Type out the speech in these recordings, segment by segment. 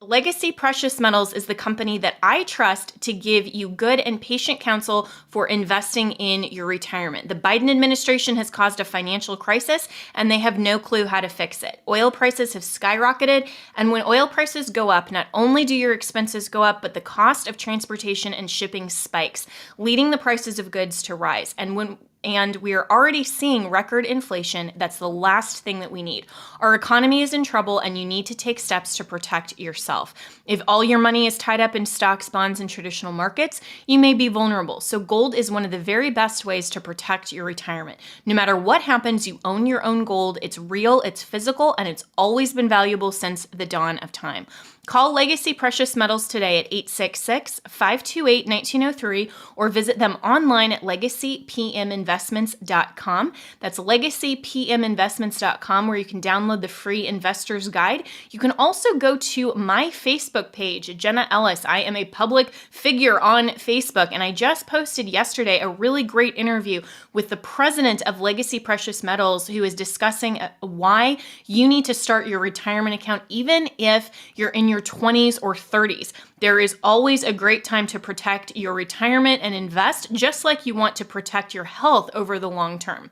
Legacy Precious Metals is the company that I trust to give you good and patient counsel for investing in your retirement. The Biden administration has caused a financial crisis, and they have no clue how to fix it. Oil prices have skyrocketed, and when oil prices go up, not only do your expenses go up, but the cost of transportation and shipping spikes, leading the prices of goods to rise. And we are already seeing record inflation. That's the last thing that we need. Our economy is in trouble, and you need to take steps to protect yourself. If all your money is tied up in stocks, bonds, and traditional markets, you may be vulnerable. So gold is one of the very best ways to protect your retirement. No matter what happens, you own your own gold. It's real, it's physical, and it's always been valuable since the dawn of time. Call Legacy Precious Metals today at 866-528-1903 or visit them online at legacypminvestments.com. That's legacypminvestments.com, where you can download the free investor's guide. You can also go to my Facebook page, Jenna Ellis. I am a public figure on Facebook, and I just posted yesterday a really great interview with the president of Legacy Precious Metals, who is discussing why you need to start your retirement account even if you're in your 20s or 30s. There is always a great time to protect your retirement and invest, just like you want to protect your health over the long term.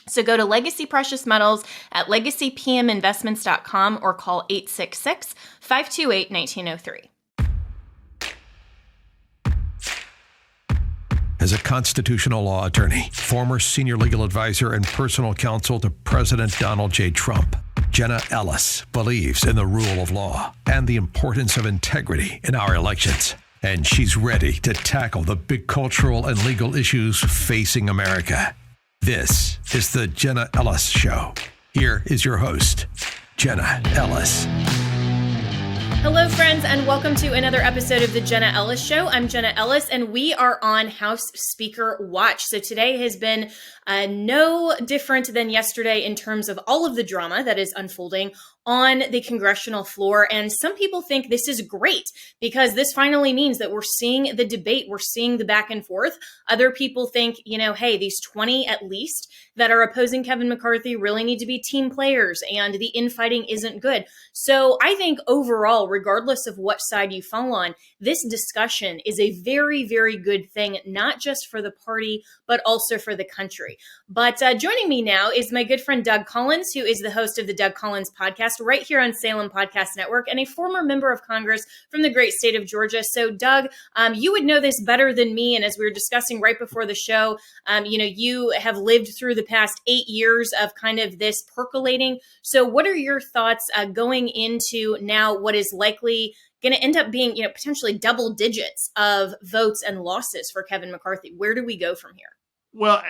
So go to Legacy Precious Metals at legacypminvestments.com or call 866-528-1903. As a constitutional law attorney, former senior legal advisor, and personal counsel to President Donald J. Trump, Jenna Ellis believes in the rule of law and the importance of integrity in our elections. And she's ready to tackle the big cultural and legal issues facing America. This is the Jenna Ellis Show. Here is your host, Jenna Ellis. Hello, friends, and welcome to another episode of the Jenna Ellis Show. I'm Jenna Ellis, and we are on House Speaker Watch. So today has been no different than yesterday in terms of all of the drama that is unfolding on the congressional floor. And some people think this is great because this finally means that we're seeing the debate, we're seeing the back and forth. Other people think, hey, these 20 at least that are opposing Kevin McCarthy really need to be team players and the infighting isn't good. So I think overall, regardless of what side you fall on, this discussion is a very, very good thing, not just for the party, but also for the country. But joining me now is my good friend Doug Collins, who is the host of the Doug Collins podcast right here on Salem Podcast Network and a former member of Congress from the great state of Georgia. So Doug, you would know this better than me. And as we were discussing right before the show, you have lived through the past 8 years of kind of this percolating. So what are your thoughts going into now what is likely going to end up being, potentially double digits of votes and losses for Kevin McCarthy? Where do we go from here? Well,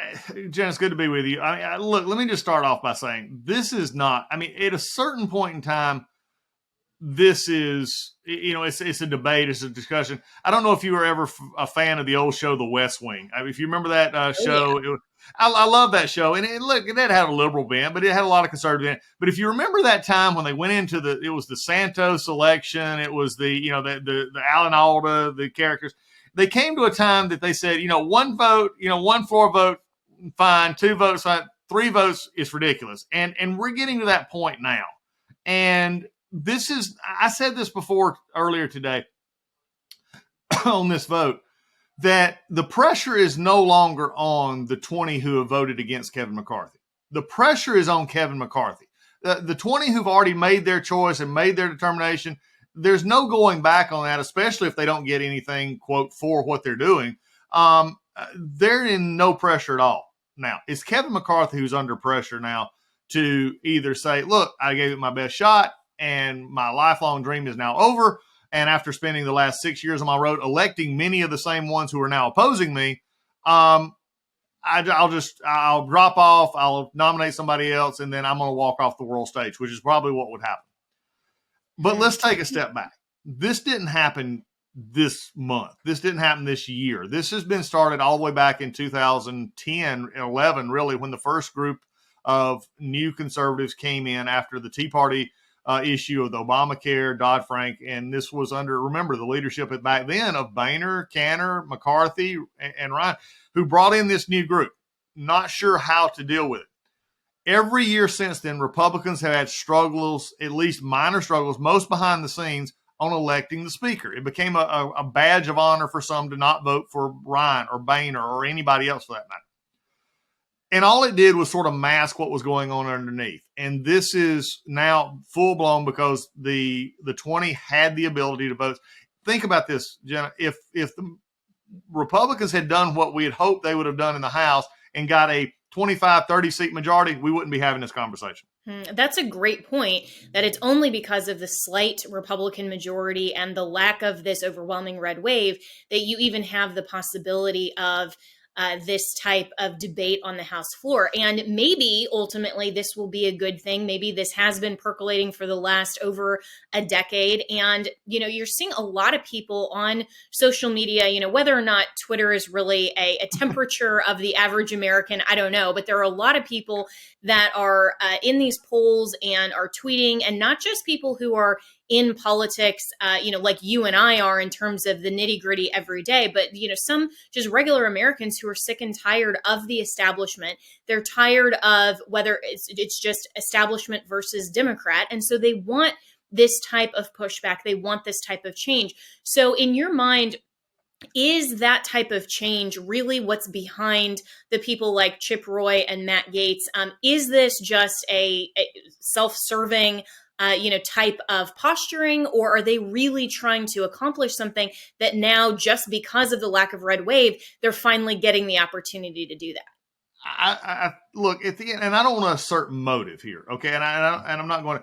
Jen, it's good to be with you. Look, let me just start off by saying this is not, at a certain point in time, this is, it's a debate, it's a discussion. I don't know if you were ever a fan of the old show, The West Wing. If you remember that show, yeah. I love that show. And look, it had a liberal bent, but it had a lot of conservative bent. But if you remember that time when they went into it was the Santos election, it was the Alan Alda, the characters. They came to a time that they said, one vote, one floor vote, fine, 2 votes, fine, 3 votes is ridiculous. And we're getting to that point now. And this is, I said this before earlier today on this vote, that the pressure is no longer on the 20 who have voted against Kevin McCarthy. The pressure is on Kevin McCarthy. The 20 who've already made their choice and made their determination, there's no going back on that, especially if they don't get anything, quote, for what they're doing. They're in no pressure at all. Now, it's Kevin McCarthy who's under pressure now to either say, look, I gave it my best shot and my lifelong dream is now over. And after spending the last 6 years on my road, electing many of the same ones who are now opposing me, I'll drop off, I'll nominate somebody else, and then I'm going to walk off the world stage, which is probably what would happen. But let's take a step back. This didn't happen this month. This didn't happen this year. This has been started all the way back in 2010, 11, really, when the first group of new conservatives came in after the Tea Party issue of the Obamacare, Dodd-Frank, and this was under, remember, the leadership back then of Boehner, Cantor, McCarthy, and Ryan, who brought in this new group. Not sure how to deal with it. Every year since then, Republicans have had struggles, at least minor struggles, most behind the scenes, on electing the speaker. It became a badge of honor for some to not vote for Ryan or Boehner or anybody else for that matter. And all it did was sort of mask what was going on underneath. And this is now full blown because the 20 had the ability to vote. Think about this, Jenna. If the Republicans had done what we had hoped they would have done in the House and got a 25, 30 seat majority, we wouldn't be having this conversation. That's a great point, that it's only because of the slight Republican majority and the lack of this overwhelming red wave that you even have the possibility of this type of debate on the House floor. And maybe ultimately this will be a good thing. Maybe this has been percolating for the last over a decade. And, you're seeing a lot of people on social media, whether or not Twitter is really a temperature of the average American, I don't know. But there are a lot of people that are in these polls and are tweeting, and not just people who are in politics, like you and I are in terms of the nitty gritty every day, but, some just regular Americans who are sick and tired of the establishment. They're tired of whether it's just establishment versus Democrat. And so they want this type of pushback. They want this type of change. So in your mind, is that type of change really what's behind the people like Chip Roy and Matt Gaetz? Is this just a self-serving type of posturing, or are they really trying to accomplish something that now, just because of the lack of red wave, they're finally getting the opportunity to do that? I look at the end, and I don't want to assert motive here, okay? And I'm not going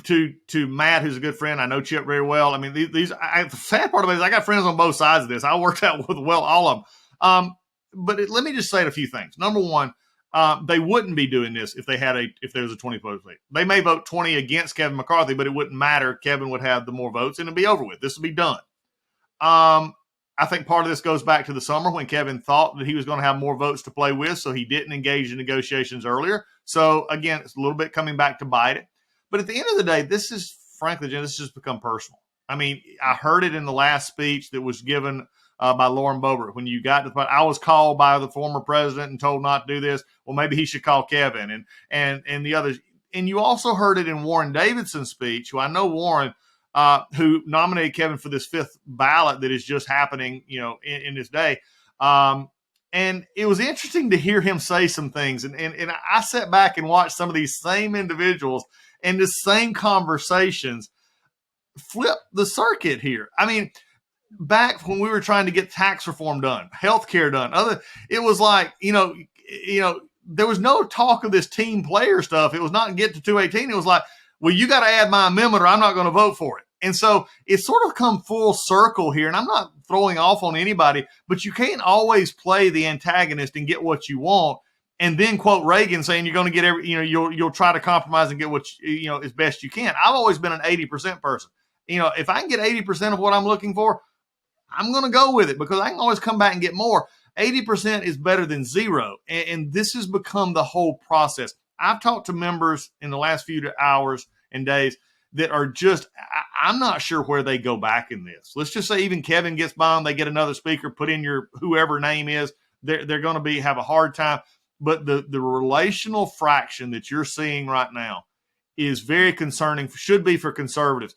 to Matt, who's a good friend. I know Chip very well. I mean, the sad part of it is I got friends on both sides of this. I worked out with all of them. Let me just say a few things. Number one, they wouldn't be doing this if there was a 20 vote lead. They may vote 20 against Kevin McCarthy, but it wouldn't matter. Kevin would have the more votes and it'd be over with. This would be done. I think part of this goes back to the summer when Kevin thought that he was going to have more votes to play with, so he didn't engage in negotiations earlier. So again, it's a little bit coming back to bite it. But at the end of the day, this is, frankly, Jen, this has just become personal. I mean, I heard it in the last speech that was given by Lauren Boebert. When you got to the point, I was called by the former president and told not to do this. Well, maybe he should call Kevin and the others. And you also heard it in Warren Davidson's speech, who I know Warren, who nominated Kevin for this fifth ballot that is just happening, in this day. And it was interesting to hear him say some things. And I sat back and watched some of these same individuals and the same conversations flip the circuit here. I mean, back when we were trying to get tax reform done, healthcare done, it was like, there was no talk of this team player stuff. It was not get to 218. It was like, well, you got to add my amendment or I'm not going to vote for it. And so it's sort of come full circle here. And I'm not throwing off on anybody, but you can't always play the antagonist and get what you want and then quote Reagan saying you're going to get you'll try to compromise and get what as best you can. I've always been an 80% person. If I can get 80% of what I'm looking for, I'm going to go with it because I can always come back and get more. 80% is better than zero. And this has become the whole process. I've talked to members in the last few hours and days that are just, I'm not sure where they go back in this. Let's just say even Kevin gets bombed, they get another speaker, put in your whoever name is, they're going to have a hard time. But the relational fraction that you're seeing right now is very concerning, should be for conservatives,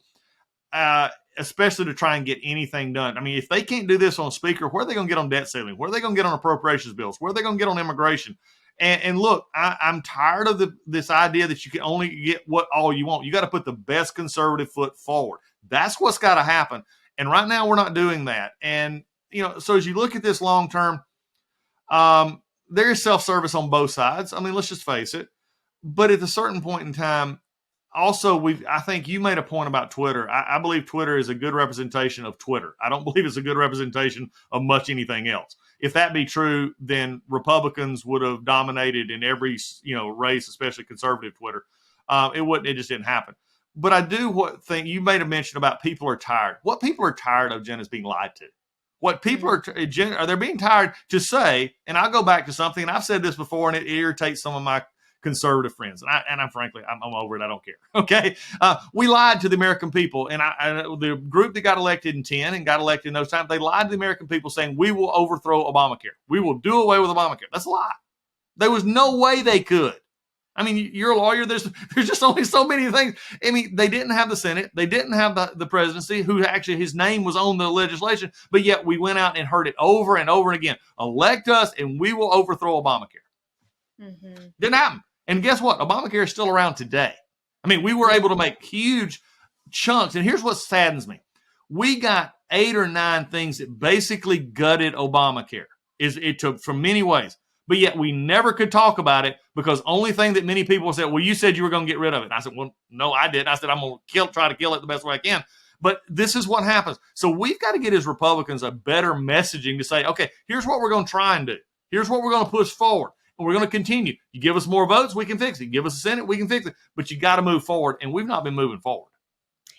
especially to try and get anything done. I mean, if they can't do this on speaker, where are they going to get on debt ceiling? Where are they going to get on appropriations bills? Where are they going to get on immigration? And look, I'm tired of this idea that you can only get all you want. You got to put the best conservative foot forward. That's what's got to happen. And right now we're not doing that. And, so as you look at this long term, there is self-service on both sides. I mean, let's just face it. But at a certain point in time, also, I think you made a point about Twitter. I believe Twitter is a good representation of Twitter. I don't believe it's a good representation of much anything else. If that be true, then Republicans would have dominated in every race, especially conservative Twitter. It just didn't happen. But I do think you made a mention about people are tired. What people are tired of, Jen, is being lied to. What people are they're being tired to say, and I'll go back to something, and I've said this before, and it irritates some of my conservative friends, and I'm frankly, I'm over it. I don't care. Okay, we lied to the American people, and the group that got elected in 10 and got elected in those times, they lied to the American people, saying we will overthrow Obamacare, we will do away with Obamacare. That's a lie. There was no way they could. I mean, you're a lawyer. There's just only so many things. I mean, they didn't have the Senate. They didn't have the presidency, who actually his name was on the legislation. But yet we went out and heard it over and over and again. Elect us and we will overthrow Obamacare. Mm-hmm. Didn't happen. And guess what? Obamacare is still around today. I mean, we were able to make huge chunks. And here's what saddens me. We got 8 or 9 things that basically gutted Obamacare. It took from many ways. But yet we never could talk about it because only thing that many people said, well, you said you were going to get rid of it. And I said, well, no, I didn't. I said, I'm going to try to kill it the best way I can. But this is what happens. So we've got to get as Republicans a better messaging to say, okay, here's what we're going to try and do. Here's what we're going to push forward. And we're going to continue. You give us more votes, we can fix it. Give us a Senate, we can fix it. But you got to move forward. And we've not been moving forward.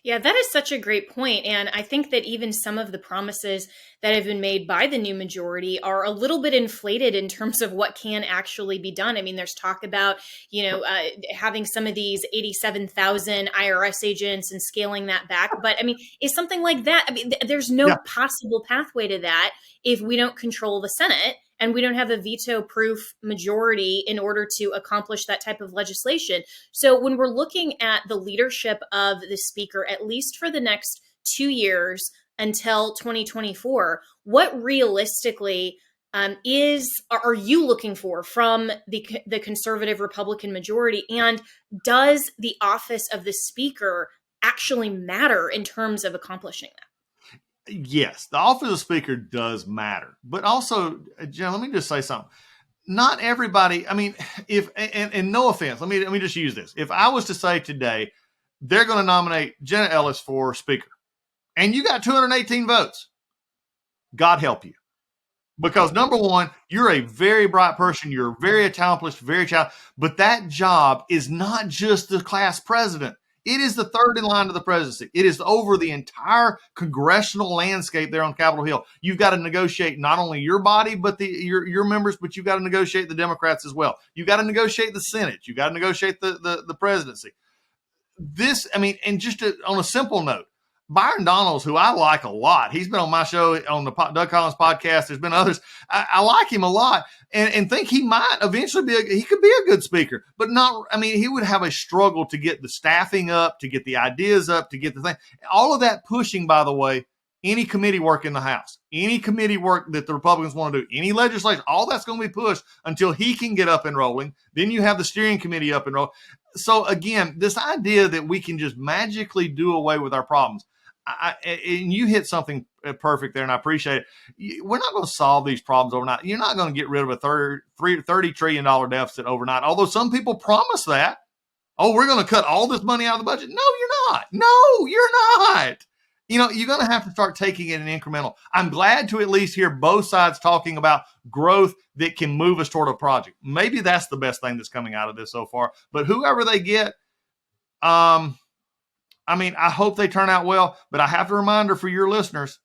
Yeah, that is such a great point. And I think that even some of the promises that have been made by the new majority are a little bit inflated in terms of what can actually be done. I mean, there's talk about, having some of these 87,000 IRS agents and scaling that back. But I mean, is something like that, I mean, there's no possible pathway to that if we don't control the Senate. And we don't have a veto-proof majority in order to accomplish that type of legislation. So when we're looking at the leadership of the speaker, at least for the next 2 years until 2024, what realistically are you looking for from the conservative Republican majority? And does the office of the speaker actually matter in terms of accomplishing that? Yes, the office of speaker does matter. But also, Jen, let me just say something. Not everybody, I mean, and no offense, let me just use this. If I was to say today, they're going to nominate Jenna Ellis for speaker, and you got 218 votes, God help you. Because number one, you're a very bright person. You're very accomplished, very talented. But that job is not just the class president. It is the third in line to the presidency. It is over the entire congressional landscape there on Capitol Hill. You've got to negotiate not only your body, but your members, but you've got to negotiate the Democrats as well. You've got to negotiate the Senate. You've got to negotiate the presidency. And just on a simple note, Byron Donalds, who I like a lot, he's been on my show on the Doug Collins podcast. There's been others. I like him a lot and think he might eventually he could be a good speaker, but he would have a struggle to get the staffing up, to get the ideas up, to get the thing. All of that pushing, by the way, any committee work in the House, any committee work that the Republicans want to do, any legislation, all that's going to be pushed until he can get up and rolling. Then you have the steering committee up and rolling. So again, this idea that we can just magically do away with our problems, and you hit something perfect there, and I appreciate it. We're not going to solve these problems overnight. You're not going to get rid of a $30 trillion deficit overnight, although some people promise that. Oh, we're going to cut all this money out of the budget. No, you're not. No, you're not. You're going to have to start taking it in incremental. I'm glad to at least hear both sides talking about growth that can move us toward a project. Maybe that's the best thing that's coming out of this so far. But whoever they get, I hope they turn out well, but I have a reminder for your listeners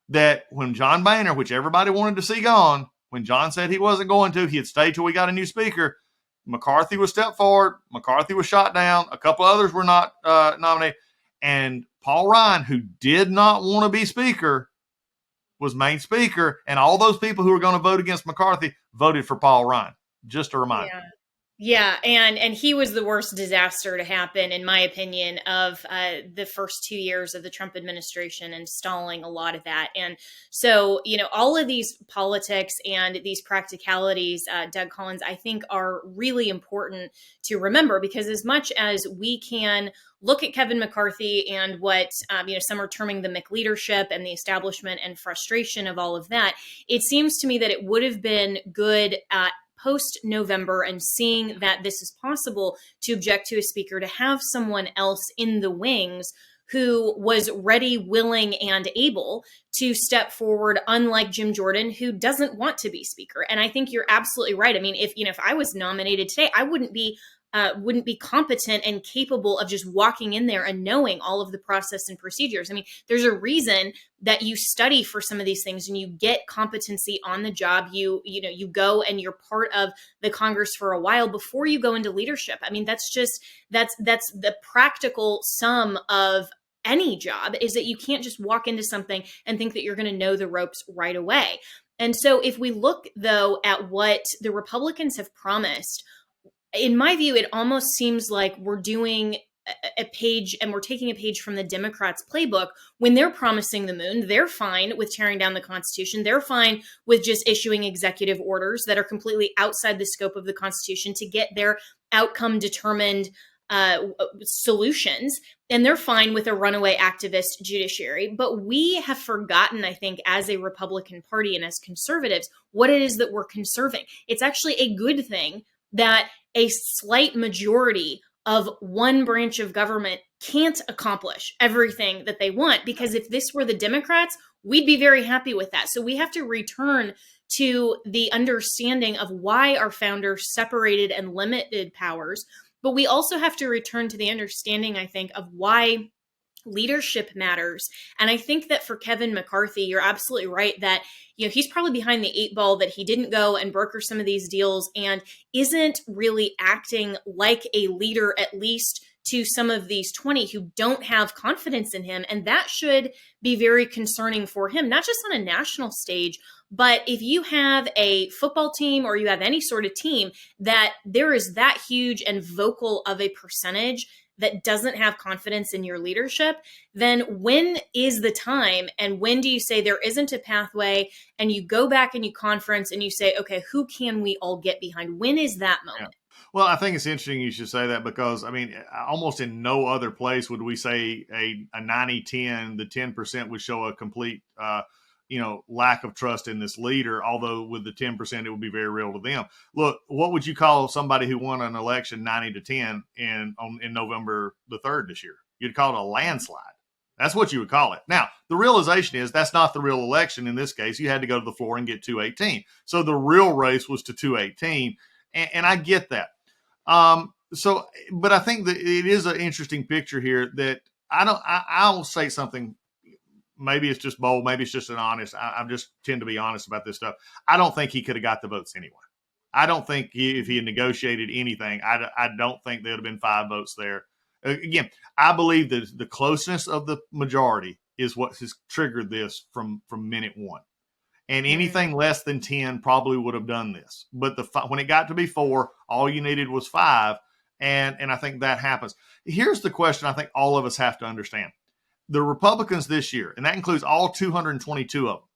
that when John Boehner, which everybody wanted to see gone, when John said he wasn't going to, he'd stay till we got a new speaker. McCarthy was stepped forward. McCarthy was shot down. A couple others were not nominated. And Paul Ryan, who did not want to be speaker, was made speaker. And all those people who were going to vote against McCarthy voted for Paul Ryan. Just a reminder. Yeah. Yeah, and he was the worst disaster to happen, in my opinion, of the first 2 years of the Trump administration, installing a lot of that. And so, all of these politics and these practicalities, Doug Collins, I think are really important to remember, because as much as we can look at Kevin McCarthy and what, some are terming the McLeadership and the establishment and frustration of all of that, it seems to me that it would have been good post-November and seeing that this is possible to object to a speaker, to have someone else in the wings who was ready, willing, and able to step forward, unlike Jim Jordan, who doesn't want to be speaker. And I think you're absolutely right. I mean, if I was nominated today, I wouldn't be competent and capable of just walking in there and knowing all of the process and procedures. I mean, there's a reason that you study for some of these things and you get competency on the job. You go and you're part of the Congress for a while before you go into leadership. I mean, that's the practical sum of any job, is that you can't just walk into something and think that you're going to know the ropes right away. And so if we look, though, at what the Republicans have promised, in my view, it almost seems like we're doing a page and we're taking a page from the Democrats' playbook. When they're promising the moon, they're fine with tearing down the Constitution. They're fine with just issuing executive orders that are completely outside the scope of the Constitution to get their outcome determined solutions. And they're fine with a runaway activist judiciary. But we have forgotten, I think, as a Republican Party and as conservatives, what it is that we're conserving. It's actually a good thing that a slight majority of one branch of government can't accomplish everything that they want. Because if this were the Democrats, we'd be very happy with that. So we have to return to the understanding of why our founders separated and limited powers. But we also have to return to the understanding, I think, of why leadership matters. And I think that for Kevin McCarthy, you're absolutely right that, he's probably behind the eight ball, that he didn't go and broker some of these deals and isn't really acting like a leader, at least to some of these 20 who don't have confidence in him. And that should be very concerning for him, not just on a national stage, but if you have a football team or you have any sort of team that there is that huge and vocal of a percentage that doesn't have confidence in your leadership, then when is the time and when do you say there isn't a pathway and you go back and you conference and you say, okay, who can we all get behind? When is that moment? Yeah. Well, I think it's interesting you should say that because, almost in no other place would we say a 90-10, the 10% would show a complete lack of trust in this leader, although with the 10%, it would be very real to them. Look, what would you call somebody who won an election 90-10 in November the 3rd this year? You'd call it a landslide. That's what you would call it. Now, the realization is that's not the real election. In this case, you had to go to the floor and get 218. So the real race was to 218. And I get that. But I think that it is an interesting picture here that I'll say something. Maybe it's just bold. Maybe it's just an honest. I just tend to be honest about this stuff. I don't think he could have got the votes anyway. I don't think if he had negotiated anything, I don't think there would have been 5 votes there. Again, I believe that the closeness of the majority is what has triggered this from minute one. And anything less than 10 probably would have done this. But when it got to be 4, all you needed was 5. And I think that happens. Here's the question I think all of us have to understand. The Republicans this year, and that includes all 222 of them,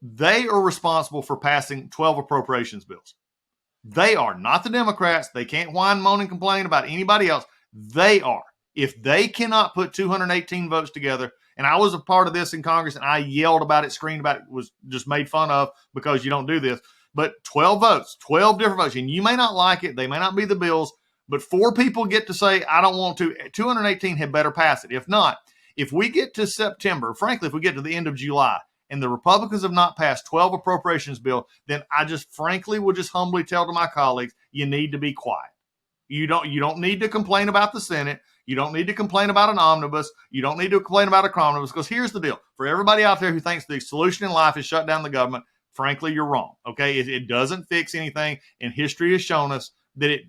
they are responsible for passing 12 appropriations bills. They are, not the Democrats. They can't whine, moan, and complain about anybody else. They are. If they cannot put 218 votes together, and I was a part of this in Congress, and I yelled about it, screamed about it, was just made fun of because you don't do this. But 12 votes, 12 different votes, and you may not like it. They may not be the bills, but 4 people get to say, I don't want to. 218 had better pass it. If not, if we get to September, frankly, if we get to the end of July and the Republicans have not passed 12 appropriations bill, then I just frankly will just humbly tell to my colleagues, you need to be quiet. You don't need to complain about the Senate. You don't need to complain about an omnibus. You don't need to complain about a omnibus because here's the deal. For everybody out there who thinks the solution in life is shut down the government, frankly, you're wrong. Okay, it doesn't fix anything, and history has shown us that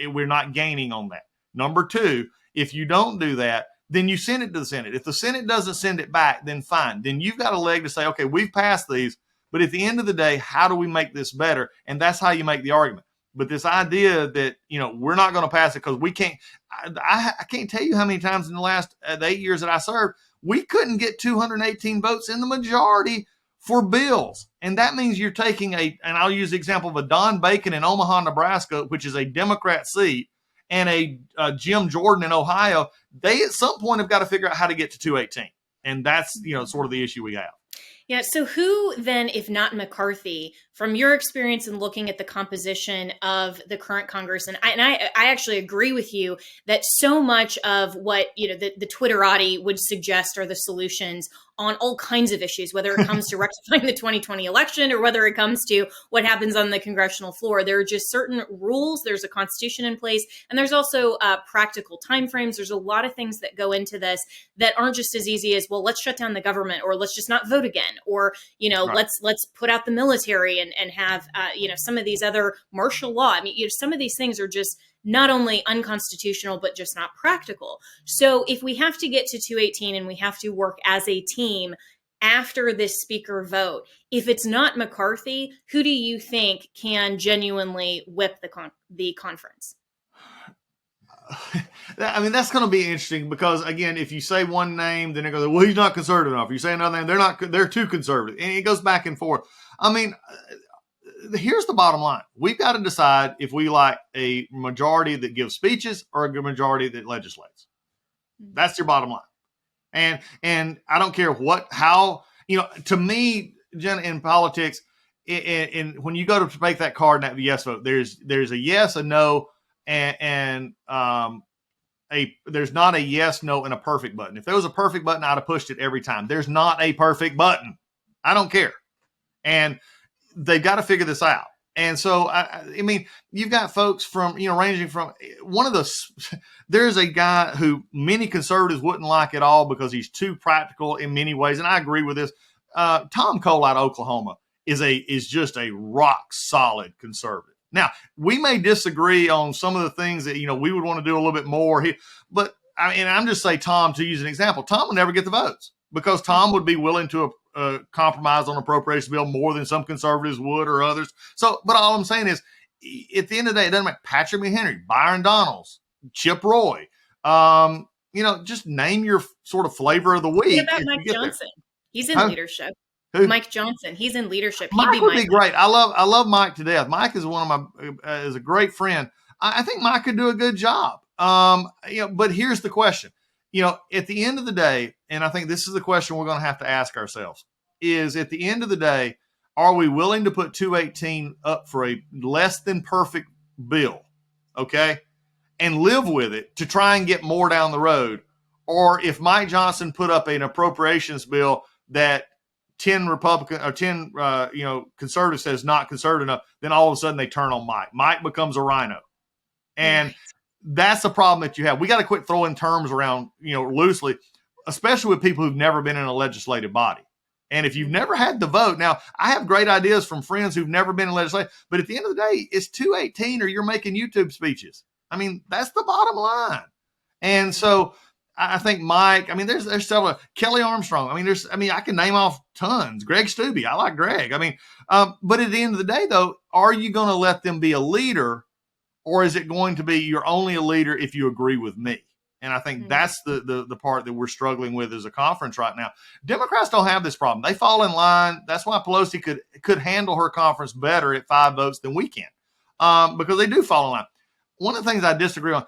we're not gaining on that. Number 2, if you don't do that, then you send it to the Senate. If the Senate doesn't send it back, then fine. Then you've got a leg to say, okay, we've passed these, but at the end of the day, how do we make this better? And that's how you make the argument. But this idea that, we're not going to pass it because we can't, I can't tell you how many times in the last 8 years that I served, we couldn't get 218 votes in the majority for bills. And that means you're taking and I'll use the example of a Don Bacon in Omaha, Nebraska, which is a Democrat seat, and a Jim Jordan in Ohio. They at some point have got to figure out how to get to 218. And that's, sort of the issue we have. Yeah. So who then, if not McCarthy, from your experience in looking at the composition of the current Congress, and I actually agree with you that so much of what, the Twitterati would suggest are the solutions on all kinds of issues, whether it comes to rectifying the 2020 election or whether it comes to what happens on the congressional floor. There are just certain rules. There's a constitution in place, and there's also practical timeframes. There's a lot of things that go into this that aren't just as easy as, well, let's shut down the government, or let's just not vote again, or right. let's put out the military and have some of these other martial law. I mean, some of these things are just not only unconstitutional, but just not practical. So if we have to get to 218 and we have to work as a team, after this speaker vote, if it's not McCarthy, who do you think can genuinely whip the conference? I mean, that's going to be interesting because, again, if you say one name, then it goes, well, he's not conservative enough. If you say another name, they're too conservative. And it goes back and forth. I mean, here's the bottom line. We've got to decide if we like a majority that gives speeches or a majority that legislates. That's your bottom line. And I don't care how, to me, Jenna, in politics, and when you go to make that card and that yes vote, there's a yes, a no, and there's not a yes, no, and a perfect button. If there was a perfect button, I'd have pushed it every time. There's not a perfect button. I don't care. And they've got to figure this out. And so, I mean, you've got folks from, ranging from there's a guy who many conservatives wouldn't like at all because he's too practical in many ways. And I agree with this. Tom Cole out of Oklahoma is just a rock solid conservative. Now, we may disagree on some of the things that, we would want to do a little bit more here, but I'm just saying, Tom, to use an example, Tom would never get the votes because Tom would be willing to compromise on appropriations bill more than some conservatives would or others. So, but all I'm saying is, at the end of the day, it doesn't matter. Patrick McHenry, Byron Donalds, Chip Roy, just name your sort of flavor of the week. What about Mike Johnson? He's in leadership. Who? Mike Johnson, he's in leadership. Mike would be great. I love Mike to death. Mike is is a great friend. I think Mike could do a good job. But here's the question. At the end of the day, and I think this is the question we're going to have to ask ourselves, is at the end of the day, are we willing to put 218 up for a less than perfect bill, okay, and live with it to try and get more down the road? Or if Mike Johnson put up an appropriations bill that 10 Republican or 10 conservatives says not conservative enough, then all of a sudden they turn on Mike. Mike becomes a rhino. And that's the problem that you have. We got to quit throwing terms around, loosely, especially with people who've never been in a legislative body. And if you've never had the vote, now I have great ideas from friends who've never been in legislature, but at the end of the day, it's 218 or you're making YouTube speeches. I mean, that's the bottom line. And so I think Mike, there's several, Kelly Armstrong. I can name off tons. Greg Stubbe. I like Greg. But at the end of the day, though, are you going to let them be a leader, or is it going to be you're only a leader if you agree with me? And I think that's the part that we're struggling with as a conference right now. Democrats don't have this problem. They fall in line. That's why Pelosi could handle her conference better at 5 votes than we can, because they do fall in line. One of the things I disagree on,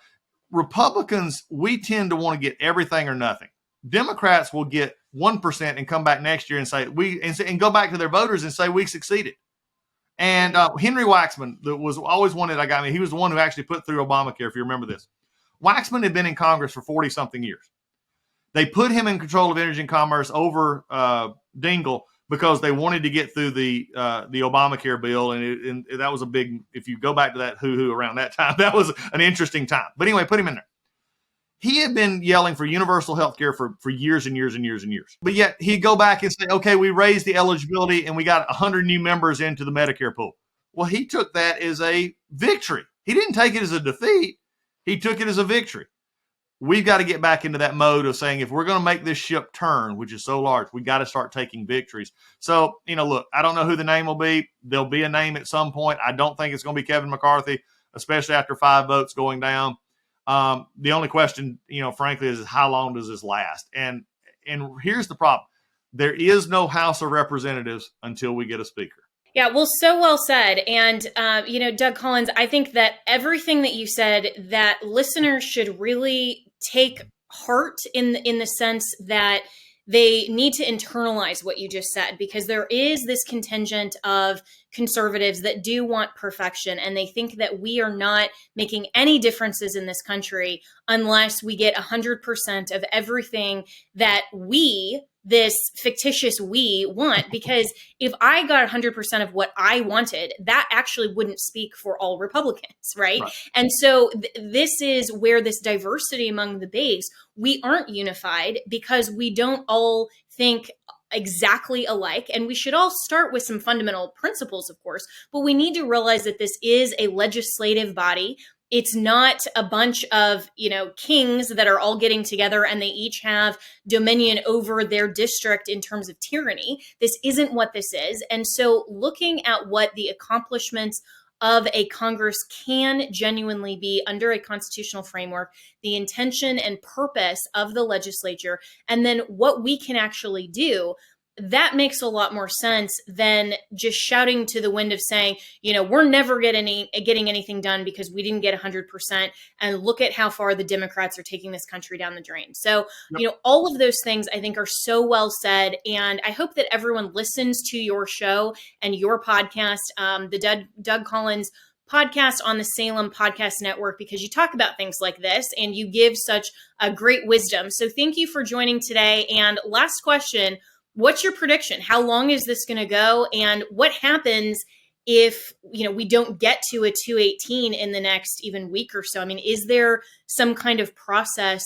Republicans, we tend to want to get everything or nothing. Democrats will get 1% and come back next year and say and go back to their voters and say we succeeded. And Henry Waxman, that was always one that I got. He was the one who actually put through Obamacare, if you remember this. Waxman had been in Congress for 40-something years. They put him in control of energy and commerce over Dingell because they wanted to get through the Obamacare bill, and that was a big. If you go back to that hoo-hoo around that time, that was an interesting time. But anyway, put him in there. He had been yelling for universal health care for years and years and years and years. But yet he'd go back and say, okay, we raised the eligibility and we got 100 new members into the Medicare pool. Well, he took that as a victory. He didn't take it as a defeat. He took it as a victory. We've got to get back into that mode of saying, if we're going to make this ship turn, which is so large, we got to start taking victories. So, look, I don't know who the name will be. There'll be a name at some point. I don't think it's going to be Kevin McCarthy, especially after 5 votes going down. The only question, frankly, is how long does this last? And here's the problem. There is no House of Representatives until we get a speaker. Yeah, well, so well said. And, Doug Collins, I think that everything that you said, that listeners should really take heart in the sense that they need to internalize what you just said, because there is this contingent of conservatives that do want perfection, and they think that we are not making any differences in this country unless we get 100% of everything that this fictitious we want. Because if I got 100% of what I wanted, that actually wouldn't speak for all Republicans, right? And so this is where this diversity among the base, we aren't unified because we don't all think exactly alike. And we should all start with some fundamental principles, of course, but we need to realize that this is a legislative body. It's not a bunch of, kings that are all getting together and they each have dominion over their district in terms of tyranny. This isn't what this is. And so looking at what the accomplishments of a Congress can genuinely be under a constitutional framework, the intention and purpose of the legislature, and then what we can actually do, that makes a lot more sense than just shouting to the wind of saying, we're never getting anything done because we didn't get 100%. And look at how far the Democrats are taking this country down the drain. So, all of those things I think are so well said. And I hope that everyone listens to your show and your podcast, the Doug Collins podcast on the Salem Podcast Network, because you talk about things like this and you give such a great wisdom. So thank you for joining today. And last question, what's your prediction? How long is this going to go? And what happens if, we don't get to a 218 in the next even week or so? I mean, is there some kind of process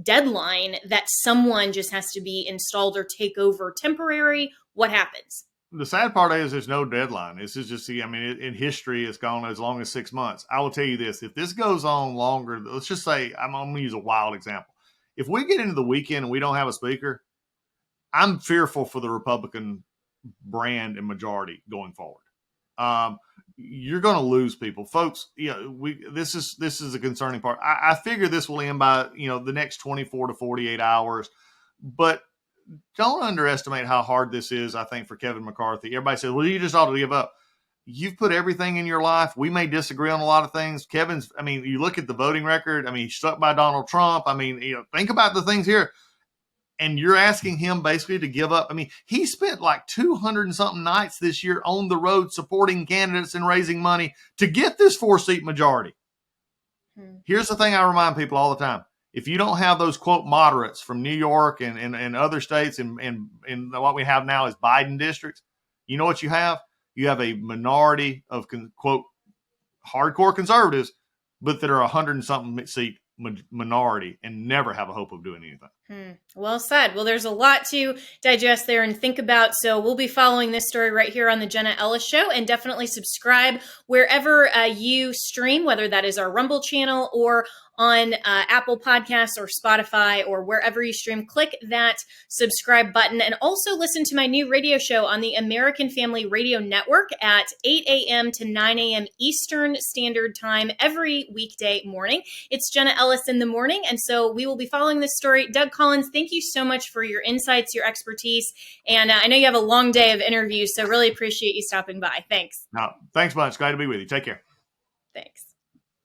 deadline that someone just has to be installed or take over temporary? What happens? The sad part is there's no deadline. This is just in history, it's gone as long as 6 months. I will tell you this, if this goes on longer, let's just say, I'm going to use a wild example. If we get into the weekend and we don't have a speaker, I'm fearful for the Republican brand and majority going forward. You're going to lose people, folks. This is a concerning part. I figure this will end by the next 24 to 48 hours, but don't underestimate how hard this is. I think for Kevin McCarthy, everybody says, "Well, you just ought to give up." You've put everything in your life. We may disagree on a lot of things. You look at the voting record. He stuck by Donald Trump. Think about the things here. And you're asking him basically to give up. He spent like 200 and something nights this year on the road supporting candidates and raising money to get this 4-seat majority. Here's the thing I remind people all the time. If you don't have those, quote, moderates from New York and other states and what we have now is Biden districts, you know what you have? You have a minority of, quote, hardcore conservatives, but that are 100 and something seat minority and never have a hope of doing anything. Well said. Well, there's a lot to digest there and think about. So we'll be following this story right here on the Jenna Ellis Show, and definitely subscribe wherever you stream, whether that is our Rumble channel or on Apple Podcasts or Spotify or wherever you stream. Click that subscribe button, and also listen to my new radio show on the American Family Radio Network at 8 a.m. to 9 a.m. Eastern Standard Time every weekday morning. It's Jenna Ellis in the morning, and so we will be following this story. Doug Collins, thank you so much for your insights, your expertise, and I know you have a long day of interviews, so really appreciate you stopping by. Thanks. No, thanks much. Glad to be with you. Take care. Thanks.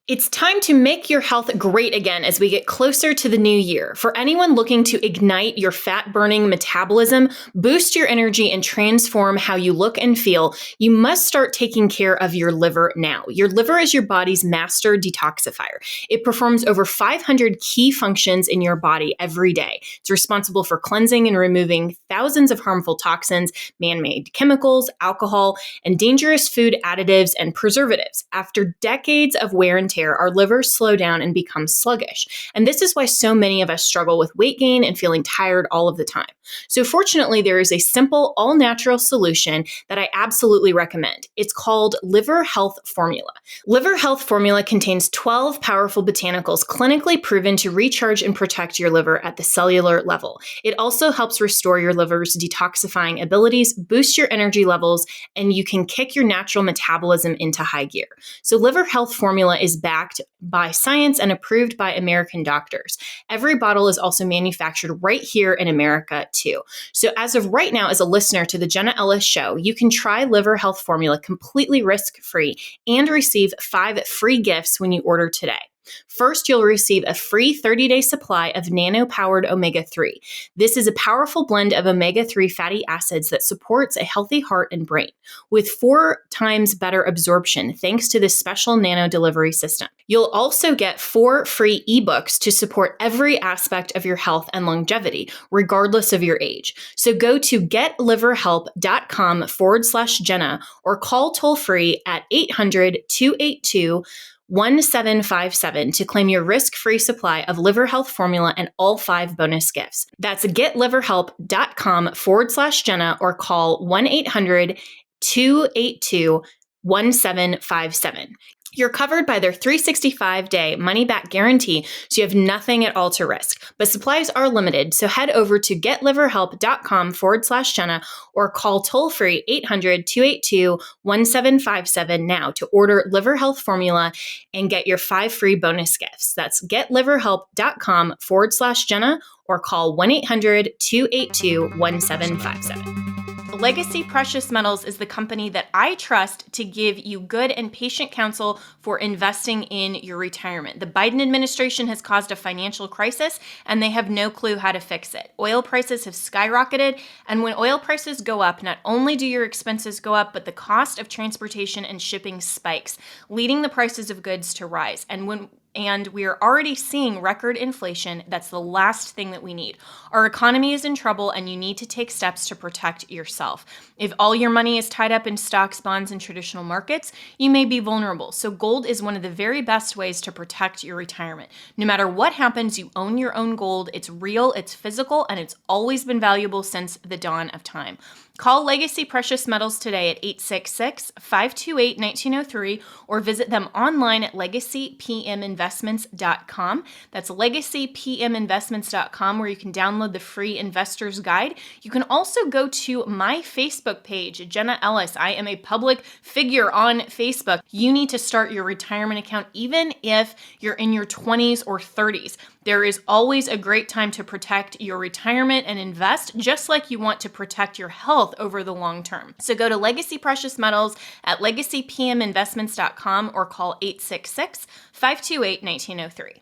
It's time to make your health great again as we get closer to the new year. For anyone looking to ignite your fat-burning metabolism, boost your energy, and transform how you look and feel, you must start taking care of your liver now. Your liver is your body's master detoxifier. It performs over 500 key functions in your body every day. It's responsible for cleansing and removing thousands of harmful toxins, man-made chemicals, alcohol, and dangerous food additives and preservatives. After decades of wear and tear, our livers slow down and become sluggish. And this is why so many of us struggle with weight gain and feeling tired all of the time. So fortunately, there is a simple, all-natural solution that I absolutely recommend. It's called Liver Health Formula. Liver Health Formula contains 12 powerful botanicals clinically proven to recharge and protect your liver at the cellular level. It also helps restore your liver's detoxifying abilities, boost your energy levels, and you can kick your natural metabolism into high gear. So Liver Health Formula is backed by science and approved by American doctors. Every bottle is also manufactured right here in America too. So as of right now, as a listener to the Jenna Ellis Show, you can try Liver Health Formula completely risk-free and receive 5 free gifts when you order today. First, you'll receive a free 30-day supply of nano-powered omega-3. This is a powerful blend of omega-3 fatty acids that supports a healthy heart and brain, with 4 times better absorption thanks to this special nano delivery system. You'll also get 4 free ebooks to support every aspect of your health and longevity, regardless of your age. So go to getliverhelp.com/Jenna or call toll-free at 800-282-1757 to claim your risk-free supply of Liver Health Formula and all 5 bonus gifts. That's getliverhelp.com/Jenna or call 1-800-282-1757. You're covered by their 365-day money-back guarantee, so you have nothing at all to risk. But supplies are limited, so head over to getliverhelp.com/Jenna or call toll-free 800-282-1757 now to order Liver Health Formula and get your 5 free bonus gifts. That's getliverhelp.com/Jenna or call 1-800-282-1757. Legacy Precious Metals is the company that I trust to give you good and patient counsel for investing in your retirement. The Biden administration has caused a financial crisis, and they have no clue how to fix it. Oil prices have skyrocketed, and when oil prices go up, not only do your expenses go up, but the cost of transportation and shipping spikes, leading the prices of goods to rise. And we are already seeing record inflation. That's the last thing that we need. Our economy is in trouble, and you need to take steps to protect yourself. If all your money is tied up in stocks, bonds, and traditional markets, you may be vulnerable. So gold is one of the very best ways to protect your retirement. No matter what happens, you own your own gold. It's real, it's physical, and it's always been valuable since the dawn of time. Call Legacy Precious Metals today at 866-528-1903 or visit them online at legacypminvestments.com. That's legacypminvestments.com, where you can download the free investor's guide. You can also go to my Facebook page, Jenna Ellis. I am a public figure on Facebook. You need to start your retirement account even if you're in your 20s or 30s. There is always a great time to protect your retirement and invest, just like you want to protect your health over the long term. So go to Legacy Precious Metals at legacypminvestments.com or call 866-528-1903.